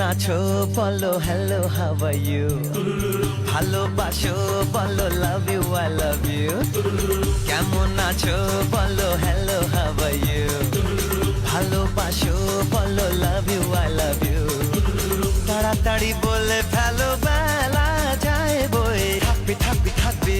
আছো বলো hello how are you, ভালোবাসো বলো love you I love you. কেমন আছো বলো হ্যালো হাউ আর ইউ, ভালোবাসো বলো love you I love you. তাড়াতাড়ি বলে ফেলো বেলা যায় বই, থাকবি থাকবি থাকবি